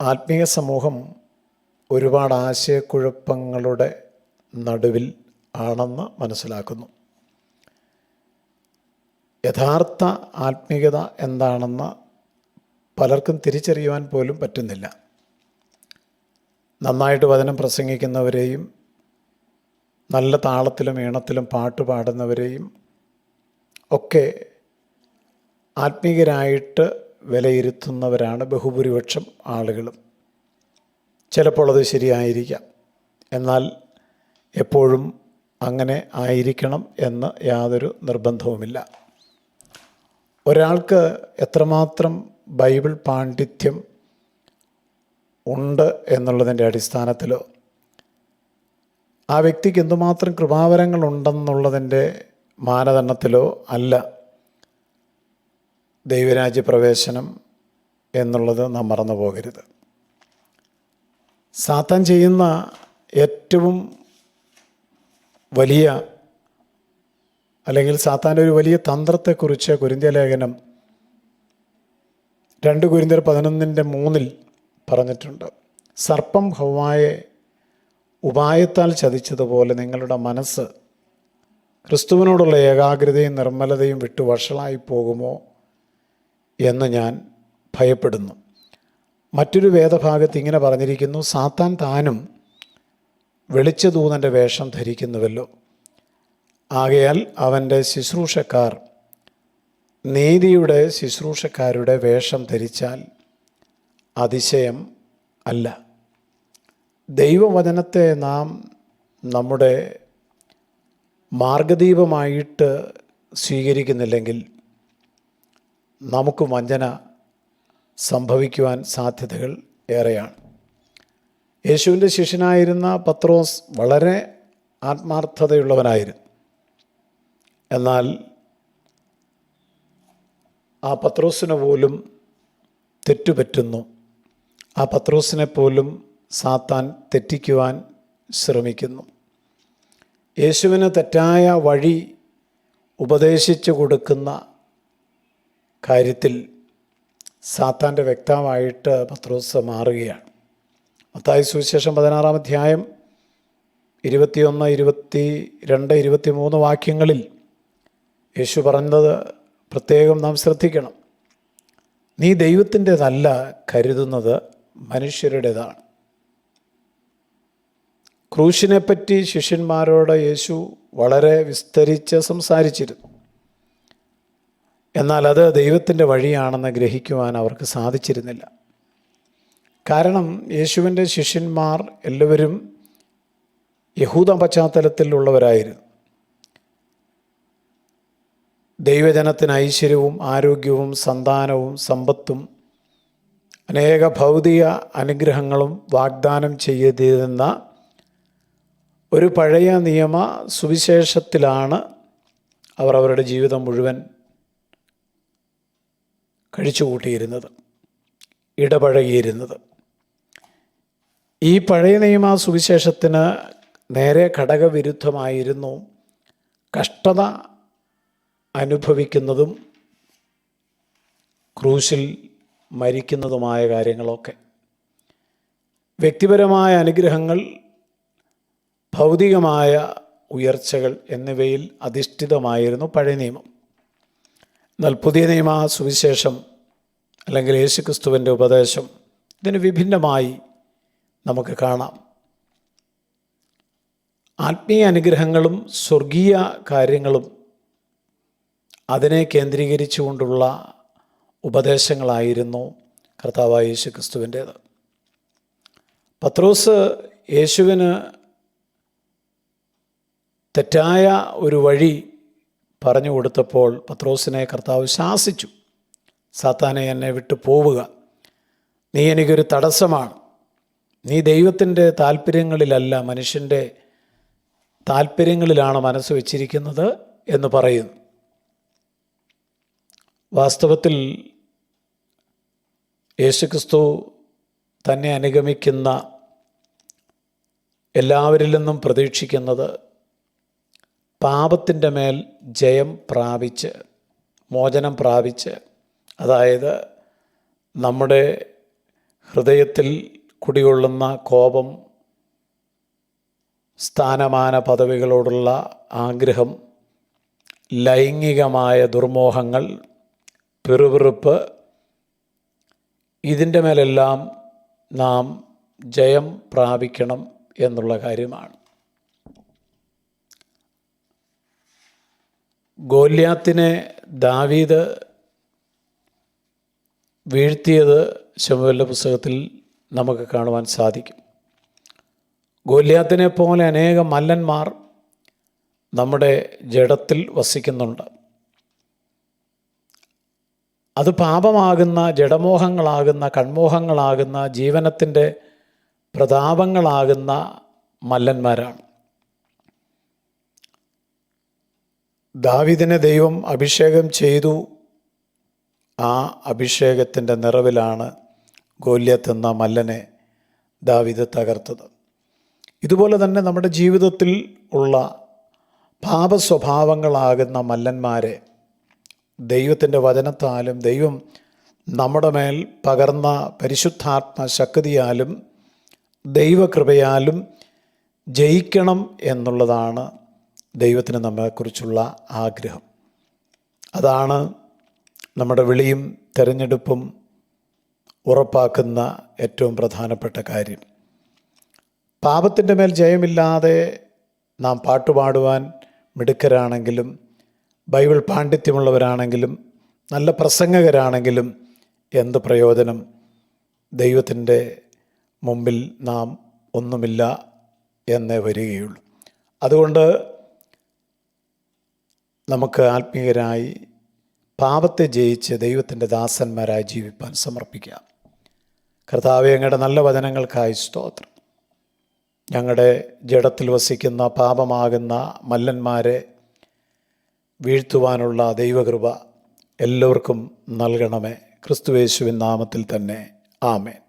ആത്മീയ സമൂഹം ഒരുപാട് ആശയക്കുഴപ്പങ്ങളുടെ നടുവിൽ ആണെന്ന് മനസ്സിലാക്കുന്നു. യഥാർത്ഥ ആത്മീയത എന്താണെന്ന് പലർക്കും തിരിച്ചറിയുവാൻ പോലും പറ്റുന്നില്ല. നന്നായിട്ട് വചനം പ്രസംഗിക്കുന്നവരെയും നല്ല താളത്തിലും ഈണത്തിലും പാട്ട് പാടുന്നവരെയും ഒക്കെ ആത്മീയരായിട്ട് വിലയിരുത്തുന്നവരാണ് ബഹുഭൂരിപക്ഷം ആളുകളും. ചിലപ്പോൾ അത് ശരിയായിരിക്കാം, എന്നാൽ എപ്പോഴും അങ്ങനെ ആയിരിക്കണം എന്ന് യാതൊരു നിർബന്ധവുമില്ല. ഒരാൾക്ക് എത്രമാത്രം ബൈബിൾ പാണ്ഡിത്യം ഉണ്ട് എന്നുള്ളതിൻ്റെ അടിസ്ഥാനത്തിലോ ആ വ്യക്തിക്ക് എന്തുമാത്രം കൃപാവരങ്ങളുണ്ടെന്നുള്ളതിൻ്റെ മാനദണ്ഡത്തിലോ അല്ല ദൈവരാജ്യ പ്രവേശനം എന്നുള്ളത് നാം മറന്നു പോകരുത്. സാത്താൻ ചെയ്യുന്ന ഏറ്റവും വലിയ അല്ലെങ്കിൽ സാത്താൻ്റെ ഒരു വലിയ തന്ത്രത്തെക്കുറിച്ച് കൊരിന്ത്യ ലേഖനം 2 കൊരിന്ത്യർ 11:3 പറഞ്ഞിട്ടുണ്ട്. സർപ്പം ഹവ്വായെ ഉപായത്താൽ ചതിച്ചതുപോലെ നിങ്ങളുടെ മനസ്സ് ക്രിസ്തുവിനോടുള്ള ഏകാഗ്രതയും നിർമ്മലതയും വിട്ടു വഷളായി പോകുമോ എന്ന് ഞാൻ ഭയപ്പെടുന്നു. മറ്റൊരു വേദഭാഗത്ത് ഇങ്ങനെ പറഞ്ഞിരിക്കുന്നു, സാത്താൻ താനും വെളിച്ചദൂതൻ്റെ വേഷം ധരിക്കുന്നുവല്ലോ. ആകയാൽ അവൻ്റെ ശുശ്രൂഷക്കാർ നീതിയുടെ ശുശ്രൂഷക്കാരുടെ വേഷം ധരിച്ചാൽ അതിശയം അല്ല. ദൈവവചനത്തെ നാം നമ്മുടെ മാർഗദീപമായിട്ട് സ്വീകരിക്കുന്നില്ലെങ്കിൽ നമുക്ക് വഞ്ചന സംഭവിക്കുവാൻ സാധ്യതകൾ ഏറെയാണ്. യേശുവിൻ്റെ ശിഷ്യനായിരുന്ന പത്രോസ് വളരെ ആത്മാർത്ഥതയുള്ളവനായിരുന്നു. എന്നാൽ ആ പത്രോസിന് പോലും തെറ്റുപറ്റുന്നു. ആ പത്രോസിനെ പോലും സാത്താൻ തെറ്റിക്കുവാൻ ശ്രമിക്കുന്നു. യേശുവിന് തെറ്റായ വഴി ഉപദേശിച്ചു കൊടുക്കുന്ന കാര്യത്തിൽ സാത്താൻ്റെ വ്യക്തമായിട്ട് പത്രോസ് മാറുകയാണ്. മത്തായി സുവിശേഷം 16-ാം അധ്യായം 21, 22, 23 വാക്യങ്ങളിൽ യേശു പറഞ്ഞത് പ്രത്യേകം നാം ശ്രദ്ധിക്കണം. നീ ദൈവത്തിൻ്റെതല്ല കരുതുന്നത് മനുഷ്യരുടേതാണ്. ക്രൂശിനെപ്പറ്റി ശിഷ്യന്മാരോട് യേശു വളരെ വിസ്തരിച്ച് സംസാരിച്ചിരുന്നു. എന്നാൽ അത് ദൈവത്തിൻ്റെ വഴിയാണെന്ന് ഗ്രഹിക്കുവാൻ അവർക്ക് സാധിച്ചിരുന്നില്ല. കാരണം യേശുവിൻ്റെ ശിഷ്യന്മാർ എല്ലാവരും യഹൂദ പശ്ചാത്തലത്തിലുള്ളവരായിരുന്നു. ദൈവജനത്തിന് ഐശ്വര്യവും ആരോഗ്യവും സന്താനവും സമ്പത്തും അനേക ഭൗതിക അനുഗ്രഹങ്ങളും വാഗ്ദാനം ചെയ്തിരുന്ന ഒരു പഴയ നിയമ സുവിശേഷത്തിലാണ് അവർ അവരുടെ ജീവിതം മുഴുവൻ കഴിച്ചുകൂട്ടിയിരുന്നത്, ഇടപഴകിയിരുന്നത്. ഈ പഴയ നിയമ സുവിശേഷത്തിന് നേരെ ഘടകവിരുദ്ധമായിരുന്നു കഷ്ടത അനുഭവിക്കുന്നതും ക്രൂശിൽ മരിക്കുന്നതുമായ കാര്യങ്ങളൊക്കെ. വ്യക്തിപരമായ അനുഗ്രഹങ്ങൾ, ഭൗതികമായ ഉയർച്ചകൾ എന്നിവയിൽ അധിഷ്ഠിതമായിരുന്നു പഴയ നിയമം. എന്നാൽ പുതിയ നിയമ സുവിശേഷം അല്ലെങ്കിൽ യേശുക്രിസ്തുവിൻ്റെ ഉപദേശം ഇതിന് വിഭിന്നമായി നമുക്ക് കാണാം. ആത്മീയ അനുഗ്രഹങ്ങളും സ്വർഗീയ കാര്യങ്ങളും അതിനെ കേന്ദ്രീകരിച്ചുകൊണ്ടുള്ള ഉപദേശങ്ങളായിരുന്നു കർത്താവായ യേശുക്രിസ്തുവിൻ്റേത്. പത്രോസ് യേശുവിന് തെറ്റായ ഒരു വഴി പറഞ്ഞു കൊടുത്തപ്പോൾ പത്രോസിനെ കർത്താവ് ശാസിച്ചു. സാത്താനെ, എന്നെ വിട്ടു പോവുക, നീ എനിക്കൊരു തടസ്സമാണ്. നീ ദൈവത്തിൻ്റെ താല്പര്യങ്ങളിലല്ല മനുഷ്യൻ്റെ താല്പര്യങ്ങളിലാണ് മനസ്സ് വച്ചിരിക്കുന്നത് എന്ന് പറയുന്നു. വാസ്തവത്തിൽ യേശുക്രിസ്തു തന്നെ അനുഗമിക്കുന്ന എല്ലാവരിൽ നിന്നും പ്രതീക്ഷിക്കുന്നത് പാപത്തിൻ്റെ മേൽ ജയം പ്രാപിച്ച്, മോചനം പ്രാപിച്ച്, അതായത് നമ്മുടെ ഹൃദയത്തിൽ കുടികൊള്ളുന്ന കോപം, സ്ഥാനമാന പദവികളോടുള്ള ആഗ്രഹം, ലൈംഗികമായ ദുർമോഹങ്ങൾ, പിറുപിറുപ്പ്, ഇതിൻ്റെ മേലെല്ലാം നാം ജയം പ്രാപിക്കണം എന്നുള്ള കാര്യമാണ്. ഗോല്യാത്തിനെ ദാവീദ് വീഴ്ത്തിയത് ശമൂവേലിൻ്റെ പുസ്തകത്തിൽ നമുക്ക് കാണുവാൻ സാധിക്കും. ഗോല്യാത്തിനെ പോലെ അനേകം മല്ലന്മാർ നമ്മുടെ ജഡത്തിൽ വസിക്കുന്നുണ്ട്. അത് പാപമാകുന്ന, ജഡമോഹങ്ങളാകുന്ന, കൺമോഹങ്ങളാകുന്ന, ജീവനത്തിൻ്റെ പ്രതാപങ്ങളാകുന്ന മല്ലന്മാരാണ്. ദാവീദിനെ ദൈവം അഭിഷേകം ചെയ്തു. ആ അഭിഷേകത്തിൻ്റെ നിറവിലാണ് ഗോല്യാത്ത് എന്ന മല്ലനെ ദാവീദ് തകർത്തത്. ഇതുപോലെ തന്നെ നമ്മുടെ ജീവിതത്തിൽ ഉള്ള പാപസ്വഭാവങ്ങളാകുന്ന മല്ലന്മാരെ ദൈവത്തിൻ്റെ വചനത്താലും ദൈവം നമ്മുടെ മേൽ പകർന്ന പരിശുദ്ധാത്മ ശക്തിയാലും ദൈവകൃപയാലും ജയിക്കണം എന്നുള്ളതാണ് ദൈവത്തിന് നമ്മെക്കുറിച്ചുള്ള ആഗ്രഹം. അതാണ് നമ്മുടെ വിളിയും തിരഞ്ഞെടുപ്പും ഉറപ്പാക്കുന്ന ഏറ്റവും പ്രധാനപ്പെട്ട കാര്യം. പാപത്തിൻ്റെ മേൽ ജയമില്ലാതെ നാം പാട്ടുപാടുവാൻ മിടുക്കരാണെങ്കിലും, ബൈബിൾ പാണ്ഡിത്യമുള്ളവരാണെങ്കിലും, നല്ല പ്രസംഗകരാണെങ്കിലും എന്ത് പ്രയോജനം? ദൈവത്തിൻ്റെ മുമ്പിൽ നാം ഒന്നുമില്ല എന്നേ വരികയുള്ളൂ. അതുകൊണ്ട് നമുക്ക് ആത്മീയരായി പാപത്തെ ജയിച്ച് ദൈവത്തിൻ്റെ ദാസന്മാരായി ജീവിപ്പാൻ സമർപ്പിക്കാം. കർത്താവേ, അങ്ങയുടെ നല്ല വചനങ്ങൾക്കായി സ്തോത്രം. ഞങ്ങളുടെ ജഡത്തിൽ വസിക്കുന്ന പാപമാകുന്ന മല്ലന്മാരെ വീഴ്ത്തുവാനുള്ള ദൈവകൃപ എല്ലാവർക്കും നൽകണമേ. ക്രിസ്തുയേശുവിൻ നാമത്തിൽ തന്നെ ആമേൻ.